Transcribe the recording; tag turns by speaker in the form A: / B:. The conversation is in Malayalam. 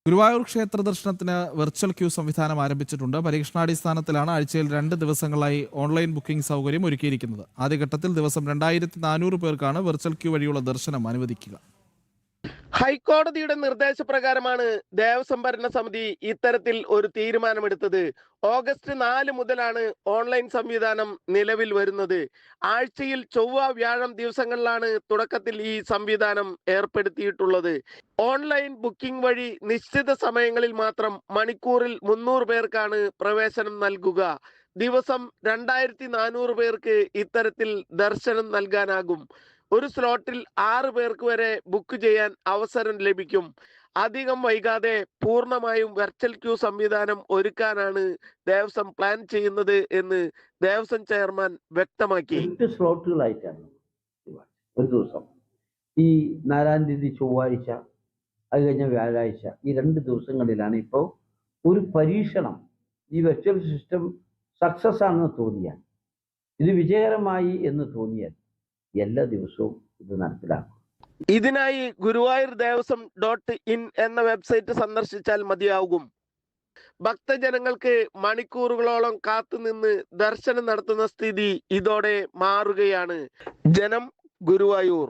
A: ഗുരുവായൂർ ക്ഷേത്ര ദർശനത്തിന് വെർച്വൽ ക്യൂ സംവിധാനം ആരംഭിച്ചിട്ടുണ്ട്. പരീക്ഷണാടിസ്ഥാനത്തിലാണ് ആഴ്ചയിൽ 2 ദിവസങ്ങളായി ഓൺലൈൻ ബുക്കിംഗ് സൗകര്യം ഒരുക്കിയിരിക്കുന്നത്. ആദ്യഘട്ടത്തിൽ ദിവസം 2400 പേർക്കാണ് വെർച്വൽ ക്യൂ വഴിയുള്ള ദർശനം അനുവദിക്കുക.
B: ഹൈക്കോടതിയുടെ നിർദ്ദേശപ്രകാരമാണ് ദേവസ്വം ഭരണസമിതി ഇത്തരത്തിൽ ഒരു തീരുമാനമെടുത്തത്. ഓഗസ്റ്റ് 4 മുതലാണ് ഓൺലൈൻ സംവിധാനം നിലവിൽ വരുന്നത്. ആഴ്ചയിൽ ചൊവ്വ വ്യാഴം ദിവസങ്ങളിലാണ് തുടക്കത്തിൽ ഈ സംവിധാനം ഏർപ്പെടുത്തിയിട്ടുള്ളത്. ഓൺലൈൻ ബുക്കിംഗ് വഴി നിശ്ചിത സമയങ്ങളിൽ മാത്രം മണിക്കൂറിൽ 300 പേർക്കാണ് പ്രവേശനം നൽകുക. ദിവസം 2400 പേർക്ക് ഇത്തരത്തിൽ ദർശനം നൽകാനാകും. ഒരു സ്ലോട്ടിൽ 6 പേർക്ക് വരെ ബുക്ക് ചെയ്യാൻ അവസരം ലഭിക്കും. അധികം വൈകാതെ പൂർണ്ണമായും വെർച്വൽ ക്യൂ സംവിധാനം ഒരുക്കാനാണ് ദേവസ്വം പ്ലാൻ ചെയ്യുന്നത് എന്ന് ദേവസ്വം ചെയർമാൻ വ്യക്തമാക്കി.
C: 8 സ്ലോട്ടുകളായിട്ടാണ് ഒരു ദിവസം. ഈ 4-ാം തീയതി ചൊവ്വാഴ്ച, അത് കഴിഞ്ഞ വ്യാഴാഴ്ച, ഈ 2 ദിവസങ്ങളിലാണ് ഇപ്പോൾ ഒരു പരീക്ഷണം. ഈ വെർച്വൽ സിസ്റ്റം സക്സസ് ആണെന്ന് തോന്നിയാൽ, ഇത് വിജയകരമായി എന്ന് തോന്നിയാൽ എല്ലാ ദിവസവും ഇത് നടപ്പിലാക്കും.
B: ഇതിനായി ഗുരുവായൂർ ദേവസ്വം .in എന്ന വെബ്സൈറ്റ് സന്ദർശിച്ചാൽ മതിയാകും. ഭക്തജനങ്ങൾക്ക് മണിക്കൂറുകളോളം കാത്തുനിന്ന് ദർശനം നടത്തുന്ന സ്ഥിതി ഇതോടെ മാറുകയാണ്. ജനം, ഗുരുവായൂർ.